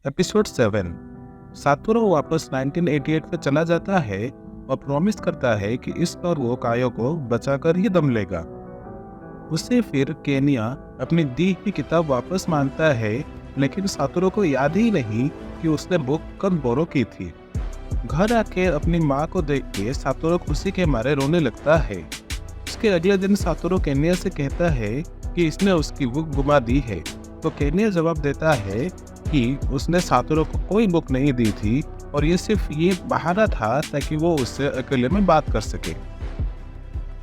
Episode 7। Satoru वापस 1988 में चला जाता है और प्रॉमिस करता है कि इस बार वो कायो को बचाकर ही दम लेगा। उसे फिर केनिया अपनी दी हुई किताब वापस मांगता है, लेकिन सातोरू को याद ही नहीं कि उसने बुक कब बोरो की थी। घर आके अपनी माँ को देख के सातोरू खुशी के मारे रोने लगता है। उसके अगले दिन सातोरू केनिया से कहता है कि इसने उसकी बुक गुमा दी है, तो केनिया जवाब देता है कि उसने सातोरू को कोई बुक नहीं दी थी और ये सिर्फ ये बहाना था ताकि वो उससे अकेले में बात कर सके।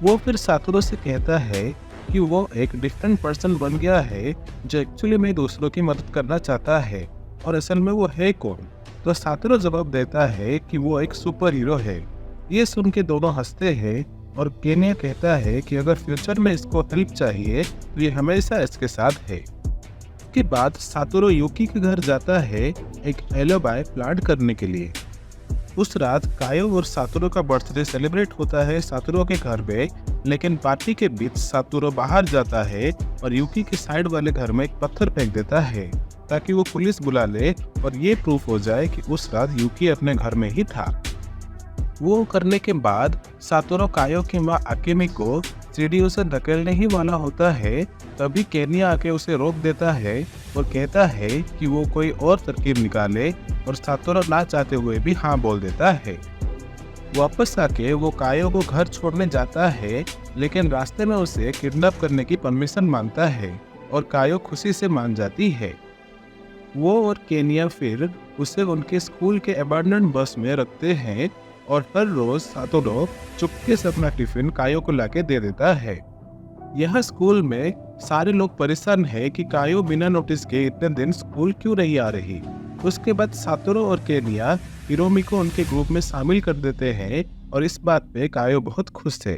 वो फिर सातोरू से कहता है कि वो एक डिफरेंट पर्सन बन गया है जो एक्चुअली में दूसरों की मदद करना चाहता है, और असल में वो है कौन। तो सातोरू जवाब देता है कि वो एक सुपर हीरो है। ये सुन के दोनों हंसते हैं और केनिया कहता है कि अगर फ्यूचर में इसको हेल्प चाहिए तो ये हमेशा इसके साथ है। के बाद सातोरू यूकी के घर जाता है एक एलिबाई प्लान करने के लिए। उस रात कायो और सातोरू का बर्थडे सेलिब्रेट होता है सातोरू के घर में, लेकिन पार्टी के बीच सातोरू बाहर जाता है और यूकी के साइड वाले घर में एक पत्थर फेंक देता है ताकि वो पुलिस बुला ले और ये प्रूफ हो जाए कि उस रात यूकी अपने घर में ही था। वो करने के बाद सातोरू कायो की माँ अकेमी को सीढ़ियों से धकेलने ही वाला होता है, तभी केनिया आके उसे रोक देता है और कहता है कि वो कोई और तरकीब निकाले, और सातोरू ना चाहते हुए भी हाँ बोल देता है। वापस आके वो कायो को घर छोड़ने जाता है, लेकिन रास्ते में उसे किडनैप करने की परमिशन मांगता है और कायो खुशी से मान जाती है। वो और केनिया फिर उसे उनके स्कूल के अबैंडन्ड बस में रखते हैं और हर रोज सातोरू चुपके से अपना टिफिन कायो को लाके दे देता है। यह स्कूल में सारे लोग परेशान है कि कायो बिना नोटिस के इतने दिन स्कूल क्यों नहीं आ रही। उसके बाद सातोरू और केनिया हिरोमी को उनके ग्रुप में शामिल कर देते हैं और इस बात पे कायो बहुत खुश है।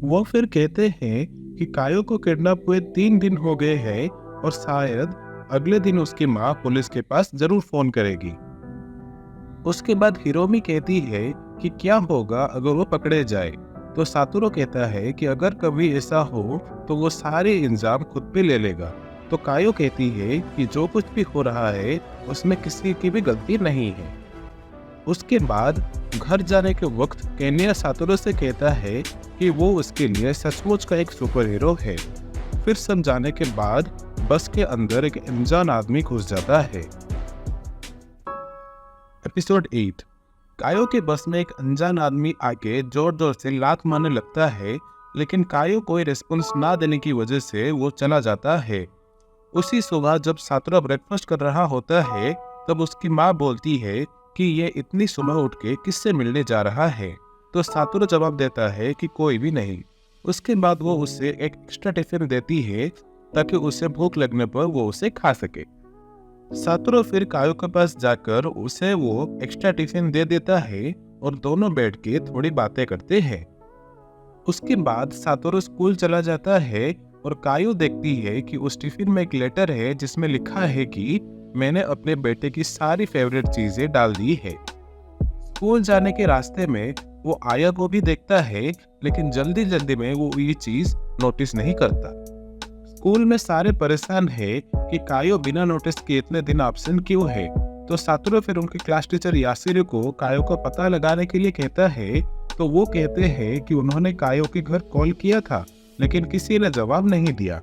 वो फिर कहते हैं कि कायो को किडनैप हुए 3 दिन हो गए हैं और शायद अगले दिन उसकी माँ पुलिस के पास जरूर फोन करेगी। उसके बाद हिरोमी कहती है कि क्या होगा अगर वो पकड़े जाए, तो सातोरू कहता है कि अगर कभी ऐसा हो तो वो सारे इल्जाम खुद पे ले लेगा। तो कायो कहती है कि जो कुछ भी हो रहा है उसमें किसी की भी गलती नहीं है। उसके बाद घर जाने के वक्त केनिया सातोरू से कहता है कि वो उसके लिए सचमुच का एक सुपर हीरो है। फिर समझाने के बाद बस के अंदर एक अनजान आदमी घुस जाता है। एपिसोड 8। कायो के बस में एक अनजान आदमी आके जोर जोर से लात मारने लगता है, लेकिन कायो कोई रिस्पॉन्स ना देने की वजह से वो चला जाता है। उसी सुबह जब सातोरू ब्रेकफास्ट कर रहा होता है, तब उसकी माँ बोलती है कि ये इतनी सुबह उठ के किससे मिलने जा रहा है। तो सातोरू जवाब देता है कि कोई भी नहीं। उसके बाद वो उसे एक एक्स्ट्रा टिफिन देती है ताकि उसे भूख लगने पर वो उसे खा सके। सातोरू फिर कायो के पास जाकर उसे वो एक्स्ट्रा टिफिन दे देता है और दोनों बैठ के थोड़ी बातें करते हैं। उसके बाद सातोरू स्कूल चला जाता है और कायो देखती है कि उस टिफिन में एक लेटर है जिसमें लिखा है कि मैंने अपने बेटे की सारी फेवरेट चीजें डाल दी है। स्कूल जाने के रास्ते में वो आया को भी देखता है, लेकिन जल्दी जल्दी में वो ये चीज नोटिस नहीं करता। स्कूल में सारे परेशान है कि कायो बिना नोटिस के इतने दिन एब्सेंट क्यों है। तो सातोरू फिर उनके क्लास टीचर यासिरो को कायो का पता लगाने के लिए कहता है, तो वो कहते हैं कि उन्होंने कायो के घर कॉल किया था, लेकिन किसी ने जवाब नहीं दिया।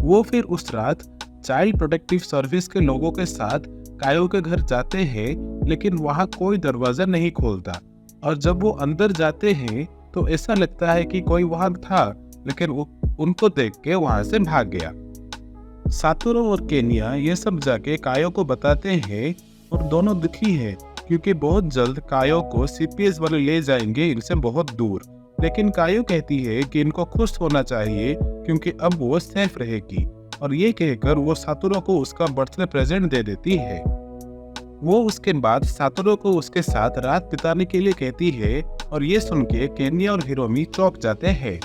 वो फिर उस रात चाइल्ड प्रोटेक्टिव सर्विस के लोगों के साथ कायो के घर जाते हैं, लेकिन वहाँ कोई दरवाजा नहीं खोलता, और जब वो अंदर जाते हैं तो ऐसा लगता है कि कोई वहाँ था, लेकिन वो उनको देख के वहाँ से भाग गया। सातोरू और केनिया ये सब जाके कायो को बताते हैं और दोनों दुखी हैं क्योंकि बहुत जल्द कायो को सीपीएस वाले ले जाएंगे इनसे बहुत दूर। लेकिन कायो कहती है कि इनको खुश होना चाहिए क्योंकि अब वो सेफ रहेगी, और ये कहकर वो सातोरू को उसका बर्थडे प्रेजेंट दे देती है। वो उसके बाद सातोरू को उसके साथ रात बिताने के लिए कहती है, और ये सुन के केनिया और हिरोमी चौंक जाते हैं।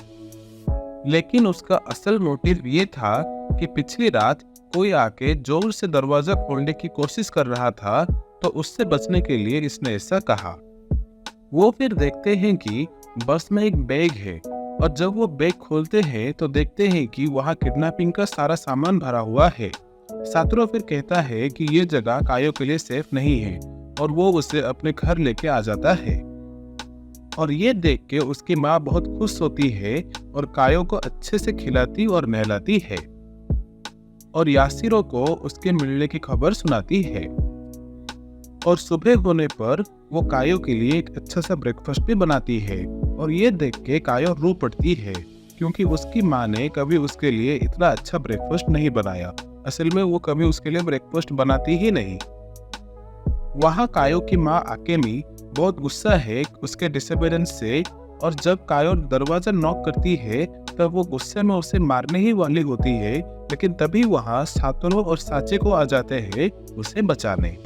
लेकिन उसका असल मोटिव ये था कि पिछली रात कोई आके जोर से दरवाजा खोलने की कोशिश कर रहा था, तो उससे बचने के लिए इसने ऐसा कहा। वो फिर देखते हैं कि बस में एक बैग है, और जब वो बैग खोलते हैं तो देखते हैं कि वहाँ किडनैपिंग का सारा सामान भरा हुआ है। सातोरू फिर कहता है कि ये जगह कायो के लिए सेफ नहीं है और वो उसे अपने घर लेके आ जाता है। और ये देख के उसकी माँ बहुत खुश होती है और कायो को अच्छे से खिलाती और नहलाती है और यासिरो को उसके मिलने की खबर सुनाती है। और सुबह होने पर वो कायो के लिए एक अच्छा सा ब्रेकफास्ट भी बनाती है और ये देख के कायो रो पड़ती है क्योंकि उसकी माँ ने कभी उसके लिए इतना अच्छा ब्रेकफास्ट नहीं बनाया। असल में वो कभी उसके लिए ब्रेकफास्ट बनाती ही नहीं। वहाँ कायो की माँ आकेमी बहुत गुस्सा है उसके डिसअपीयरेंस से और जब कायो दरवाजा नॉक करती है तब वो गुस्से में उसे मारने ही वाली होती है, लेकिन तभी वहाँ सातोरू और साचे को आ जाते हैं उसे बचाने।